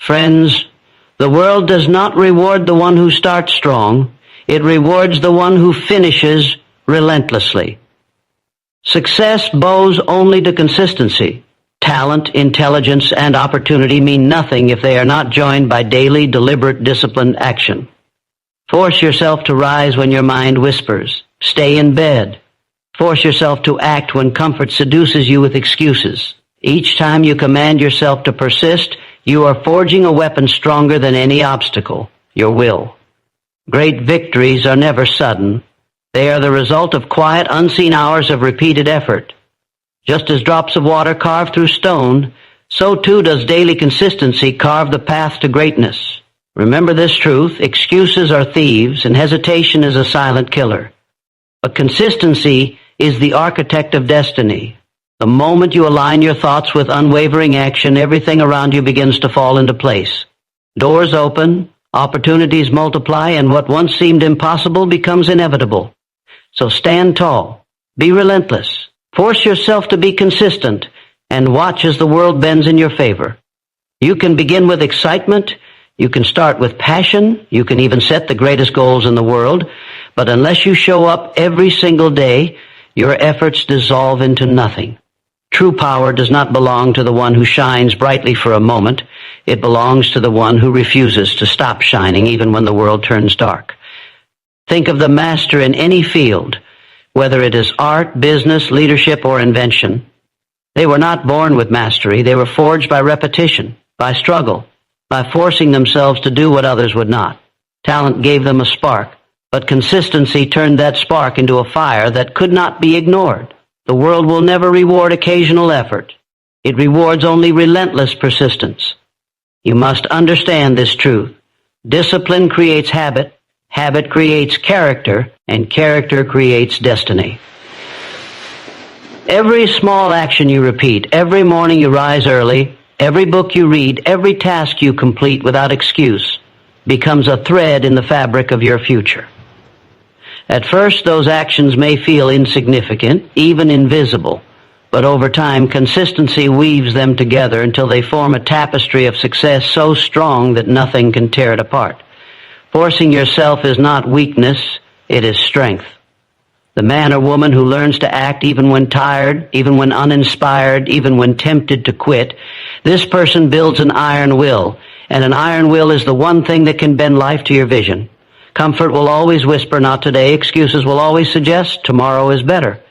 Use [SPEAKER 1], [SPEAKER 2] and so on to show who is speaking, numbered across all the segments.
[SPEAKER 1] Friends, the world does not reward the one who starts strong. It rewards the one who finishes relentlessly. Success bows only to consistency. Talent, intelligence, and opportunity mean nothing if they are not joined by daily, deliberate, disciplined action. Force yourself to rise when your mind whispers. Stay in bed. Force yourself to act when comfort seduces you with excuses. Each time you command yourself to persist, you are forging a weapon stronger than any obstacle, your will. Great victories are never sudden. They are the result of quiet, unseen hours of repeated effort. Just as drops of water carve through stone, so too does daily consistency carve the path to greatness. Remember this truth: excuses are thieves, and hesitation is a silent killer. But consistency is the architect of destiny. The moment you align your thoughts with unwavering action, everything around you begins to fall into place. Doors open, opportunities multiply, and what once seemed impossible becomes inevitable. So stand tall, be relentless, force yourself to be consistent, and watch as the world bends in your favor. You can begin with excitement, you can start with passion, you can even set the greatest goals in the world, but unless you show up every single day, your efforts dissolve into nothing. True power does not belong to the one who shines brightly for a moment. It belongs to the one who refuses to stop shining even when the world turns dark. Think of the master in any field, whether it is art, business, leadership, or invention. They were not born with mastery. They were forged by repetition, by struggle, by forcing themselves to do what others would not. Talent gave them a spark, but consistency turned that spark into a fire that could not be ignored. The world will never reward occasional effort. It rewards only relentless persistence. You must understand this truth. Discipline creates habit, habit creates character, and character creates destiny. Every small action you repeat, every morning you rise early, every book you read, every task you complete without excuse, becomes a thread in the fabric of your future. At first, those actions may feel insignificant, even invisible, but over time, consistency weaves them together until they form a tapestry of success so strong that nothing can tear it apart. Forcing yourself is not weakness, it is strength. The man or woman who learns to act even when tired, even when uninspired, even when tempted to quit, this person builds an iron will, and an iron will is the one thing that can bend life to your vision. Comfort will always whisper, not today. Excuses will always suggest, tomorrow is better.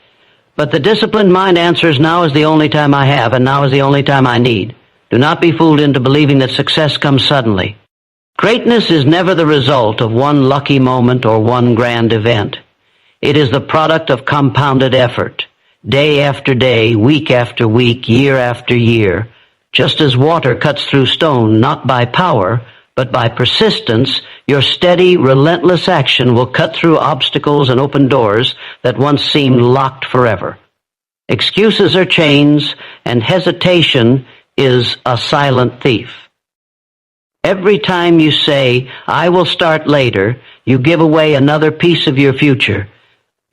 [SPEAKER 1] But the disciplined mind answers, now is the only time I have, and now is the only time I need. Do not be fooled into believing that success comes suddenly. Greatness is never the result of one lucky moment or one grand event. It is the product of compounded effort, day after day, week after week, year after year. Just as water cuts through stone, not by power, but by persistence, your steady, relentless action will cut through obstacles and open doors that once seemed locked forever. Excuses are chains, and hesitation is a silent thief. Every time you say, I will start later, you give away another piece of your future.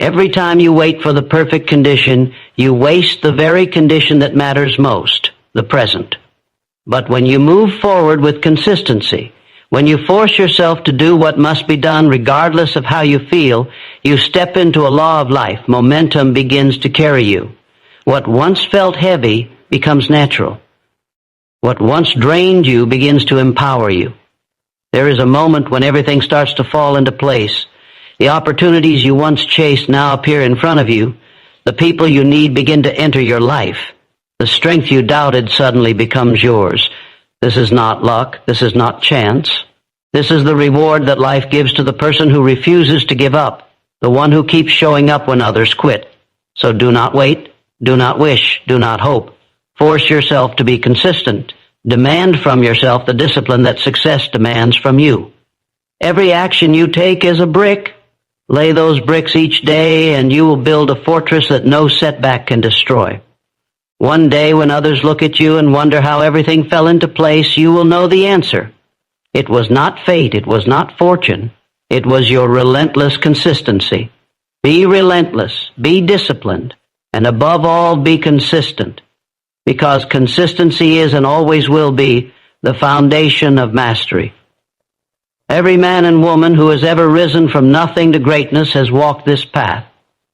[SPEAKER 1] Every time you wait for the perfect condition, you waste the very condition that matters most, the present. But when you move forward with consistency, when you force yourself to do what must be done regardless of how you feel, you step into a law of life. Momentum begins to carry you. What once felt heavy becomes natural. What once drained you begins to empower you. There is a moment when everything starts to fall into place. The opportunities you once chased now appear in front of you. The people you need begin to enter your life. The strength you doubted suddenly becomes yours. This is not luck. This is not chance. This is the reward that life gives to the person who refuses to give up, the one who keeps showing up when others quit. So do not wait, do not wish, do not hope. Force yourself to be consistent. Demand from yourself the discipline that success demands from you. Every action you take is a brick. Lay those bricks each day, and you will build a fortress that no setback can destroy. One day when others look at you and wonder how everything fell into place, you will know the answer. It was not fate, it was not fortune, it was your relentless consistency. Be relentless, be disciplined, and above all, be consistent. Because consistency is and always will be the foundation of mastery. Every man and woman who has ever risen from nothing to greatness has walked this path.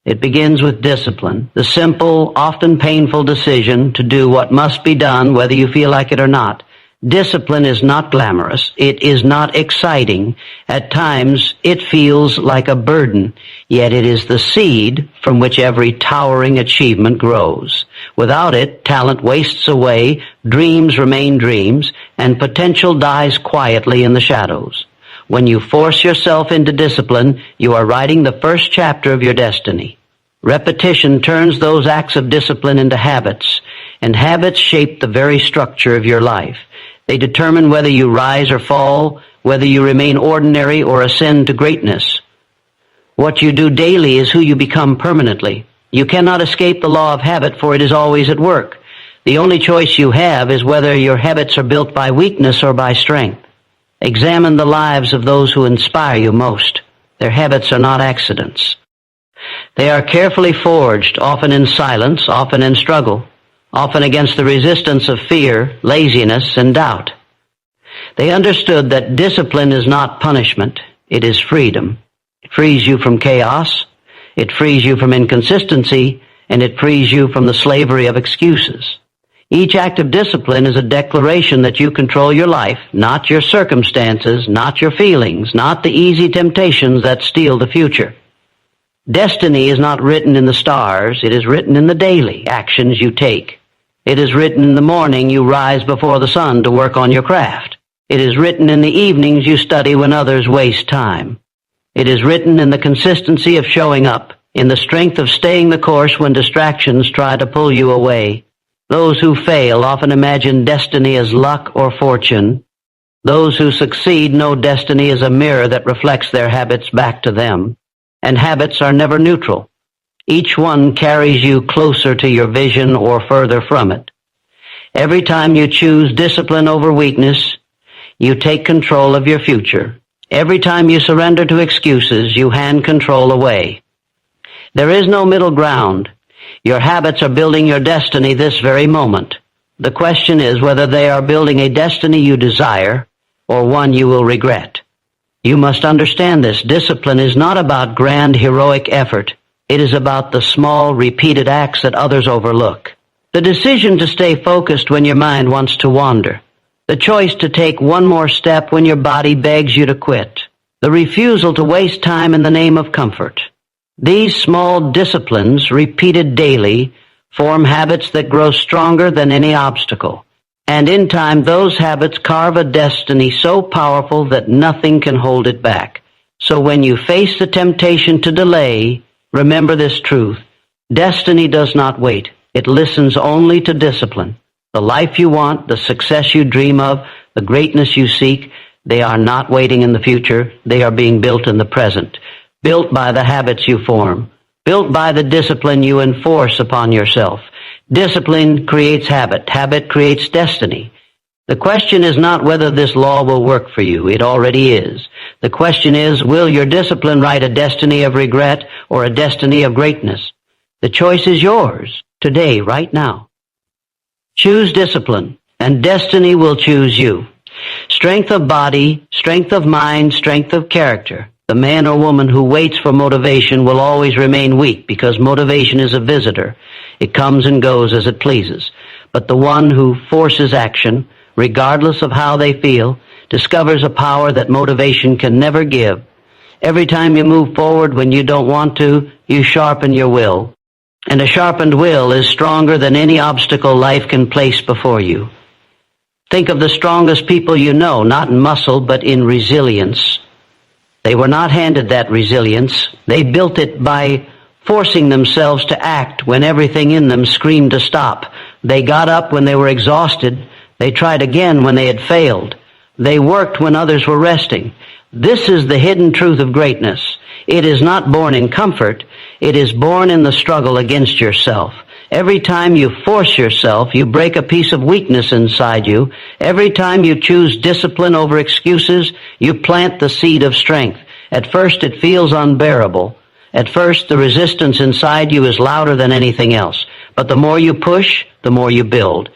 [SPEAKER 1] It begins with discipline, the simple, often painful decision to do what must be done whether you feel like it or not. Discipline is not glamorous. It is not exciting. At times, it feels like a burden, yet it is the seed from which every towering achievement grows. Without it, talent wastes away, dreams remain dreams, and potential dies quietly in the shadows. When you force yourself into discipline, you are writing the first chapter of your destiny. Repetition turns those acts of discipline into habits, and habits shape the very structure of your life. They determine whether you rise or fall, whether you remain ordinary or ascend to greatness. What you do daily is who you become permanently. You cannot escape the law of habit, for it is always at work. The only choice you have is whether your habits are built by weakness or by strength. Examine the lives of those who inspire you most. Their habits are not accidents. They are carefully forged, often in silence, often in struggle, often against the resistance of fear, laziness, and doubt. They understood that discipline is not punishment, it is freedom. It frees you from chaos, it frees you from inconsistency, and it frees you from the slavery of excuses. Each act of discipline is a declaration that you control your life, not your circumstances, not your feelings, not the easy temptations that steal the future. Destiny is not written in the stars, it is written in the daily actions you take. It is written in the morning you rise before the sun to work on your craft. It is written in the evenings you study when others waste time. It is written in the consistency of showing up, in the strength of staying the course when distractions try to pull you away. Those who fail often imagine destiny as luck or fortune. Those who succeed know destiny as a mirror that reflects their habits back to them. And habits are never neutral. Each one carries you closer to your vision or further from it. Every time you choose discipline over weakness, you take control of your future. Every time you surrender to excuses, you hand control away. There is no middle ground. Your habits are building your destiny this very moment. The question is whether they are building a destiny you desire or one you will regret. You must understand this. Discipline is not about grand heroic effort. It is about the small, repeated acts that others overlook. The decision to stay focused when your mind wants to wander. The choice to take one more step when your body begs you to quit. The refusal to waste time in the name of comfort. These small disciplines, repeated daily, form habits that grow stronger than any obstacle. And in time, those habits carve a destiny so powerful that nothing can hold it back. So when you face the temptation to delay, remember this truth. Destiny does not wait. It listens only to discipline. The life you want, the success you dream of, the greatness you seek, they are not waiting in the future. They are being built in the present. Built by the habits you form. Built by the discipline you enforce upon yourself. Discipline creates habit. Habit creates destiny. The question is not whether this law will work for you. It already is. The question is, will your discipline write a destiny of regret or a destiny of greatness? The choice is yours, today, right now. Choose discipline, and destiny will choose you. Strength of body, strength of mind, strength of character. The man or woman who waits for motivation will always remain weak because motivation is a visitor. It comes and goes as it pleases. But the one who forces action, regardless of how they feel, discovers a power that motivation can never give. Every time you move forward when you don't want to, you sharpen your will. And a sharpened will is stronger than any obstacle life can place before you. Think of the strongest people you know, not in muscle, but in resilience. They were not handed that resilience. They built it by forcing themselves to act when everything in them screamed to stop. They got up when they were exhausted. They tried again when they had failed. They worked when others were resting. This is the hidden truth of greatness. It is not born in comfort. It is born in the struggle against yourself. Every time you force yourself, you break a piece of weakness inside you. Every time you choose discipline over excuses, you plant the seed of strength. At first, it feels unbearable. At first, the resistance inside you is louder than anything else. But the more you push, the more you build.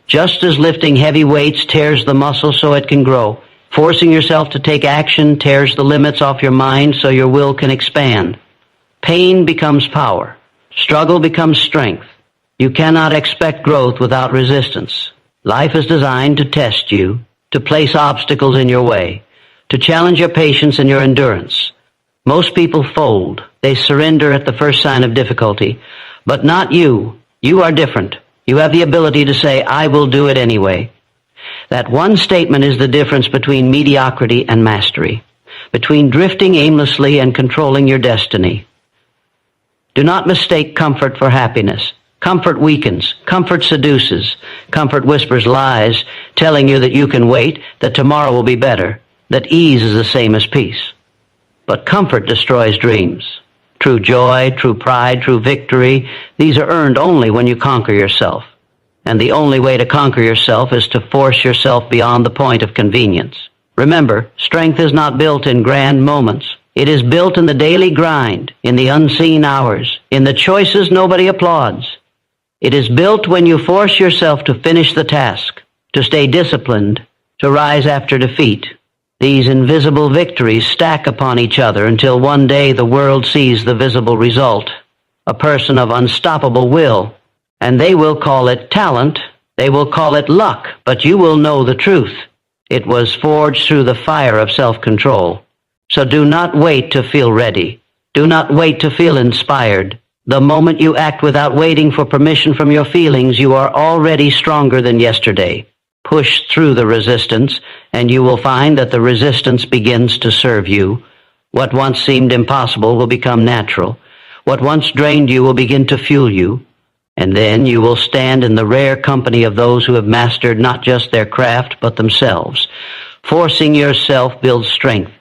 [SPEAKER 1] Just as lifting heavy weights tears the muscle so it can grow, forcing yourself to take action tears the limits off your mind so your will can expand. Pain becomes power. Struggle becomes strength. You cannot expect growth without resistance. Life is designed to test you, to place obstacles in your way, to challenge your patience and your endurance. Most people fold. They surrender at the first sign of difficulty. But not you. You are different. You have the ability to say, I will do it anyway. That one statement is the difference between mediocrity and mastery, between drifting aimlessly and controlling your destiny. Do not mistake comfort for happiness. Comfort weakens. Comfort seduces. Comfort whispers lies, telling you that you can wait, that tomorrow will be better, that ease is the same as peace. But comfort destroys dreams. True joy, true pride, true victory, these are earned only when you conquer yourself. And the only way to conquer yourself is to force yourself beyond the point of convenience. Remember, strength is not built in grand moments. It is built in the daily grind, in the unseen hours, in the choices nobody applauds. It is built when you force yourself to finish the task, to stay disciplined, to rise after defeat. These invisible victories stack upon each other until one day the world sees the visible result, a person of unstoppable will. And they will call it talent, they will call it luck, but you will know the truth. It was forged through the fire of self-control. So do not wait to feel ready. Do not wait to feel inspired. The moment you act without waiting for permission from your feelings, you are already stronger than yesterday. Push through the resistance, and you will find that the resistance begins to serve you. What once seemed impossible will become natural. What once drained you will begin to fuel you. And then you will stand in the rare company of those who have mastered not just their craft, but themselves. Forcing yourself builds strength.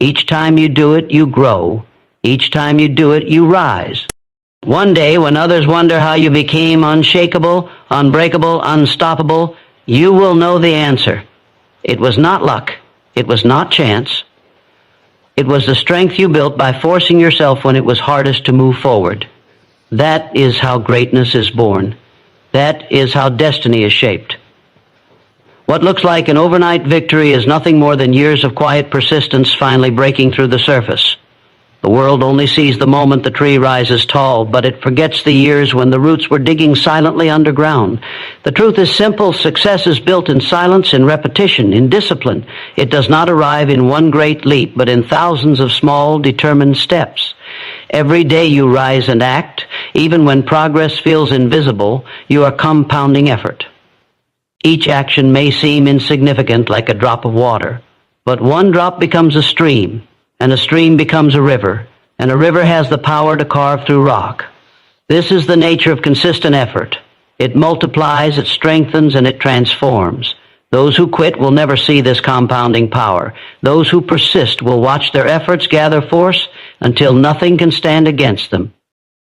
[SPEAKER 1] Each time you do it, you grow. Each time you do it, you rise. One day, when others wonder how you became unshakable, unbreakable, unstoppable, you will know the answer. It was not luck. It was not chance. It was the strength you built by forcing yourself when it was hardest to move forward. That is how greatness is born. That is how destiny is shaped. What looks like an overnight victory is nothing more than years of quiet persistence finally breaking through the surface. The world only sees the moment the tree rises tall, but it forgets the years when the roots were digging silently underground. The truth is simple. Success is built in silence, in repetition, in discipline. It does not arrive in one great leap, but in thousands of small, determined steps. Every day you rise and act, even when progress feels invisible, you are compounding effort. Each action may seem insignificant, like a drop of water, but one drop becomes a stream, and a stream becomes a river, and a river has the power to carve through rock. This is the nature of consistent effort. It multiplies, it strengthens, and it transforms. Those who quit will never see this compounding power. Those who persist will watch their efforts gather force until nothing can stand against them.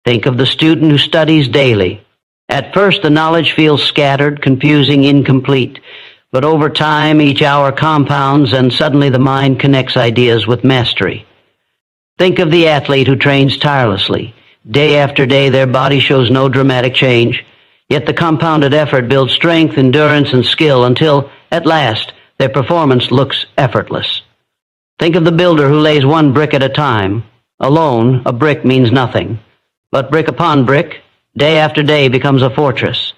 [SPEAKER 1] Think of the student who studies daily. At first, the knowledge feels scattered, confusing, incomplete. But over time, each hour compounds, and suddenly the mind connects ideas with mastery. Think of the athlete who trains tirelessly. Day after day, their body shows no dramatic change. Yet the compounded effort builds strength, endurance, and skill until, at last, their performance looks effortless. Think of the builder who lays one brick at a time. Alone, a brick means nothing. But brick upon brick, day after day, becomes a fortress.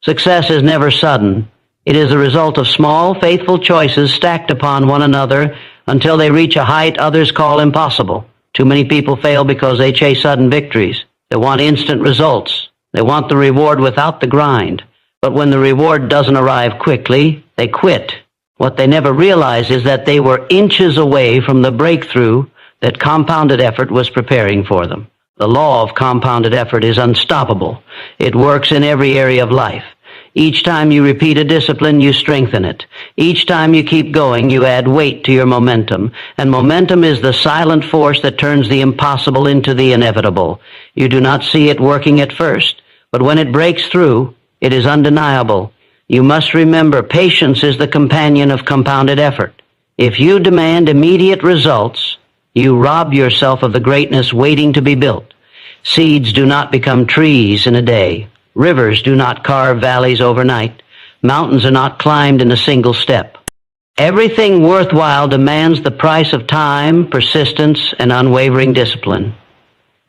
[SPEAKER 1] Success is never sudden. It is the result of small, faithful choices stacked upon one another until they reach a height others call impossible. Too many people fail because they chase sudden victories. They want instant results. They want the reward without the grind. But when the reward doesn't arrive quickly, they quit. What they never realize is that they were inches away from the breakthrough that compounded effort was preparing for them. The law of compounded effort is unstoppable. It works in every area of life. Each time you repeat a discipline, you strengthen it. Each time you keep going, you add weight to your momentum. And momentum is the silent force that turns the impossible into the inevitable. You do not see it working at first, but when it breaks through, it is undeniable. You must remember, patience is the companion of compounded effort. If you demand immediate results, you rob yourself of the greatness waiting to be built. Seeds do not become trees in a day. Rivers do not carve valleys overnight. Mountains are not climbed in a single step. Everything worthwhile demands the price of time, persistence, and unwavering discipline.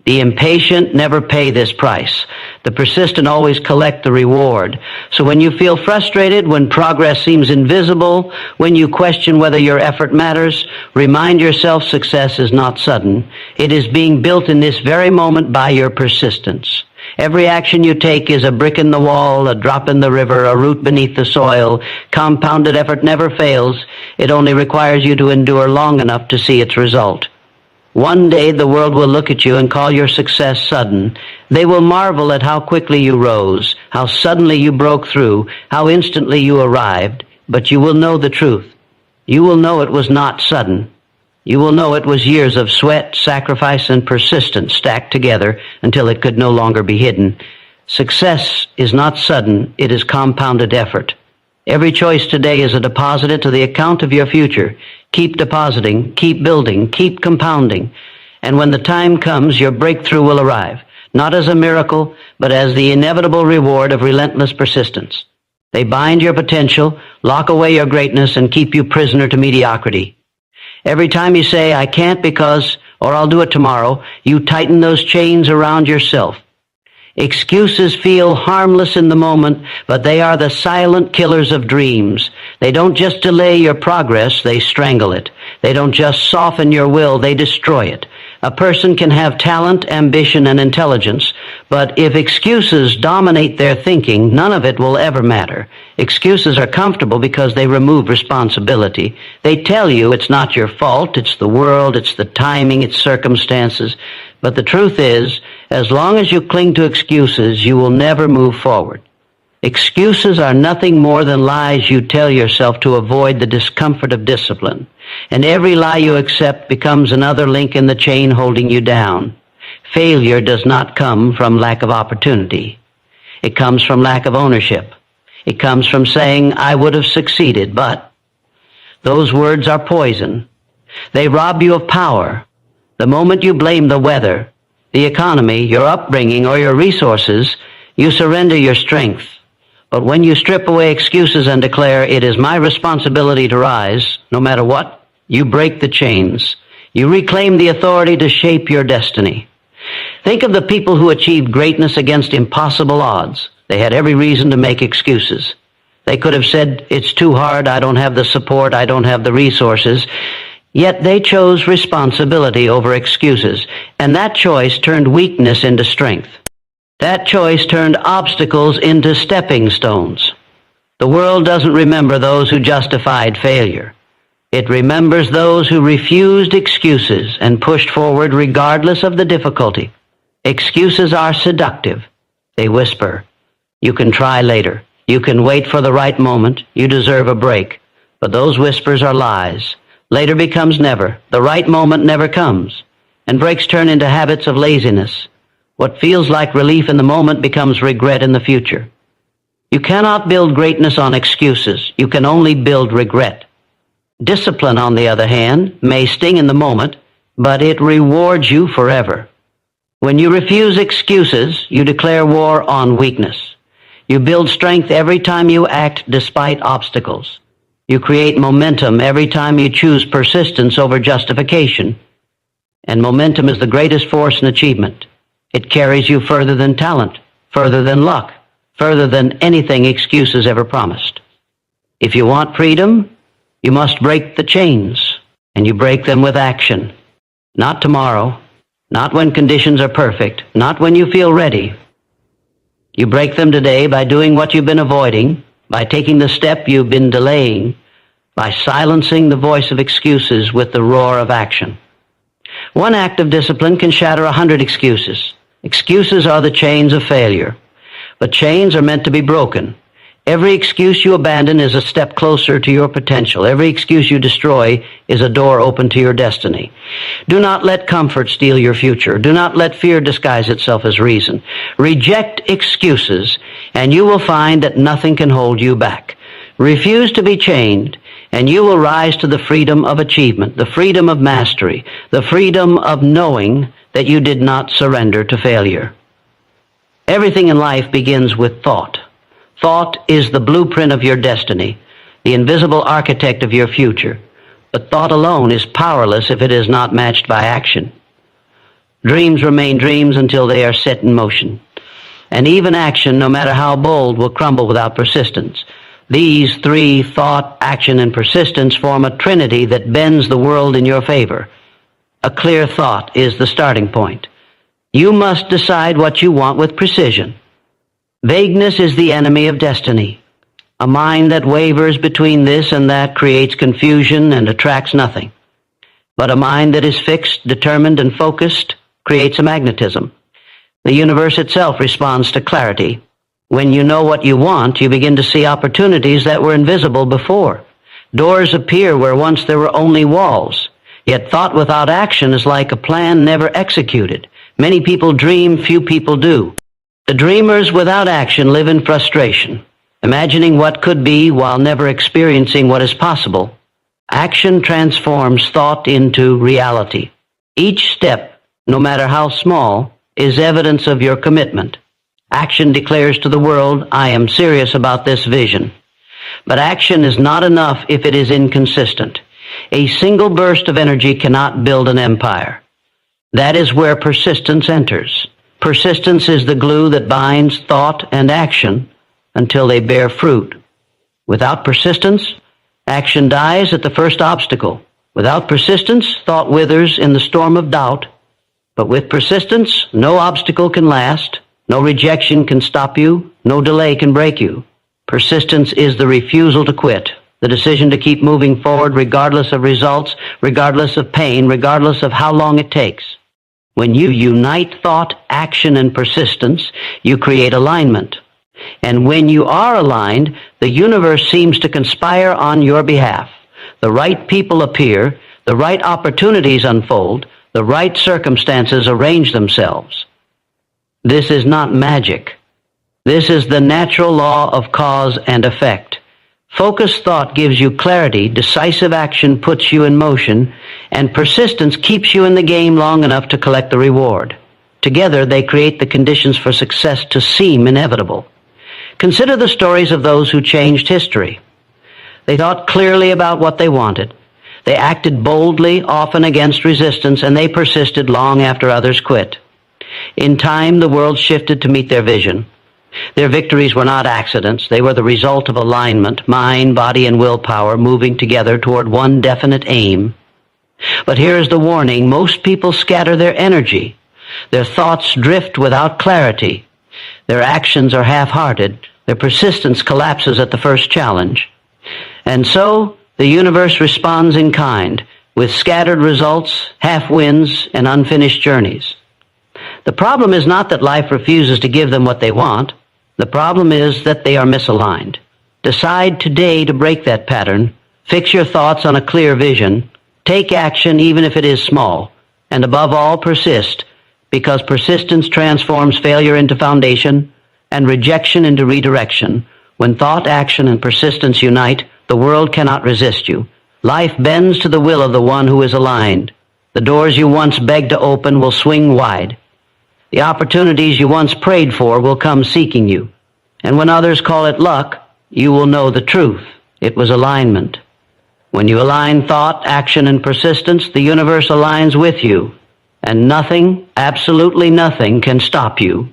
[SPEAKER 1] The impatient never pay this price. The persistent always collect the reward. So when you feel frustrated, when progress seems invisible, when you question whether your effort matters, remind yourself success is not sudden. It is being built in this very moment by your persistence. Every action you take is a brick in the wall, a drop in the river, a root beneath the soil. Compounded effort never fails. It only requires you to endure long enough to see its result. One day the world will look at you and call your success sudden. They will marvel at how quickly you rose, how suddenly you broke through, how instantly you arrived. But you will know the truth. You will know it was not sudden. You will know it was years of sweat, sacrifice, and persistence stacked together until it could no longer be hidden. Success is not sudden. It is compounded effort. Every choice today is a deposit into the account of your future. Keep depositing, keep building, keep compounding. And when the time comes, your breakthrough will arrive, not as a miracle, but as the inevitable reward of relentless persistence. They bind your potential, lock away your greatness, and keep you prisoner to mediocrity. Every time you say, I can't because, or I'll do it tomorrow, you tighten those chains around yourself. Excuses feel harmless in the moment, but they are the silent killers of dreams. They don't just delay your progress, they strangle it. They don't just soften your will, they destroy it. A person can have talent, ambition, and intelligence, but if excuses dominate their thinking, none of it will ever matter. Excuses are comfortable because they remove responsibility. They tell you it's not your fault, it's the world, it's the timing, it's circumstances. But the truth is, as long as you cling to excuses, you will never move forward. Excuses are nothing more than lies you tell yourself to avoid the discomfort of discipline. And every lie you accept becomes another link in the chain holding you down. Failure does not come from lack of opportunity. It comes from lack of ownership. It comes from saying, I would have succeeded, but those words are poison. They rob you of power. The moment you blame the weather, the economy, your upbringing, or your resources, you surrender your strength. But when you strip away excuses and declare, it is my responsibility to rise, no matter what, you break the chains. You reclaim the authority to shape your destiny. Think of the people who achieved greatness against impossible odds. They had every reason to make excuses. They could have said, it's too hard, I don't have the support, I don't have the resources. Yet they chose responsibility over excuses, and that choice turned weakness into strength. That choice turned obstacles into stepping stones. The world doesn't remember those who justified failure. It remembers those who refused excuses and pushed forward regardless of the difficulty. Excuses are seductive. They whisper, you can try later. You can wait for the right moment. You deserve a break. But those whispers are lies. Later becomes never. The right moment never comes. And breaks turn into habits of laziness. What feels like relief in the moment becomes regret in the future. You cannot build greatness on excuses. You can only build regret. Discipline, on the other hand, may sting in the moment, but it rewards you forever. When you refuse excuses, you declare war on weakness. You build strength every time you act despite obstacles. You create momentum every time you choose persistence over justification. And momentum is the greatest force in achievement. It carries you further than talent, further than luck, further than anything excuses ever promised. If you want freedom, you must break the chains, and you break them with action. Not tomorrow, not when conditions are perfect, not when you feel ready. You break them today by doing what you've been avoiding, by taking the step you've been delaying, by silencing the voice of excuses with the roar of action. One act of discipline can shatter 100 excuses. Excuses are the chains of failure, but chains are meant to be broken. Every excuse you abandon is a step closer to your potential. Every excuse you destroy is a door open to your destiny. Do not let comfort steal your future. Do not let fear disguise itself as reason. Reject excuses, and you will find that nothing can hold you back. Refuse to be chained, and you will rise to the freedom of achievement, the freedom of mastery, the freedom of knowing that you did not surrender to failure. Everything in life begins with thought. Thought is the blueprint of your destiny, the invisible architect of your future. But thought alone is powerless if it is not matched by action. Dreams remain dreams until they are set in motion. And even action, no matter how bold, will crumble without persistence. These three, thought, action, and persistence, form a trinity that bends the world in your favor. A clear thought is the starting point. You must decide what you want with precision. Vagueness is the enemy of destiny. A mind that wavers between this and that creates confusion and attracts nothing. But a mind that is fixed, determined, and focused creates a magnetism. The universe itself responds to clarity. When you know what you want, you begin to see opportunities that were invisible before. Doors appear where once there were only walls. Yet thought without action is like a plan never executed. Many people dream, few people do. The dreamers without action live in frustration, imagining what could be while never experiencing what is possible. Action transforms thought into reality. Each step, no matter how small, is evidence of your commitment. Action declares to the world, I am serious about this vision. But action is not enough if it is inconsistent. A single burst of energy cannot build an empire. That is where persistence enters. Persistence is the glue that binds thought and action until they bear fruit. Without persistence, action dies at the first obstacle. Without persistence, thought withers in the storm of doubt. But with persistence, no obstacle can last, no rejection can stop you, no delay can break you. Persistence is the refusal to quit, the decision to keep moving forward regardless of results, regardless of pain, regardless of how long it takes. When you unite thought, action, and persistence, you create alignment. And when you are aligned, the universe seems to conspire on your behalf. The right people appear, the right opportunities unfold, the right circumstances arrange themselves. This is not magic. This is the natural law of cause and effect. Focused thought gives you clarity, decisive action puts you in motion, and persistence keeps you in the game long enough to collect the reward. Together, they create the conditions for success to seem inevitable. Consider the stories of those who changed history. They thought clearly about what they wanted. They acted boldly, often against resistance, and they persisted long after others quit. In time, the world shifted to meet their vision. Their victories were not accidents. They were the result of alignment, mind, body, and willpower moving together toward one definite aim. But here is the warning. Most people scatter their energy. Their thoughts drift without clarity. Their actions are half-hearted. Their persistence collapses at the first challenge. And so, the universe responds in kind, with scattered results, half wins, and unfinished journeys. The problem is not that life refuses to give them what they want. The problem is that they are misaligned. Decide today to break that pattern. Fix your thoughts on a clear vision. Take action even if it is small. And above all, persist, because persistence transforms failure into foundation and rejection into redirection. When thought, action, and persistence unite, the world cannot resist you. Life bends to the will of the one who is aligned. The doors you once begged to open will swing wide. The opportunities you once prayed for will come seeking you. And when others call it luck, you will know the truth. It was alignment. When you align thought, action, and persistence, the universe aligns with you. And nothing, absolutely nothing, can stop you.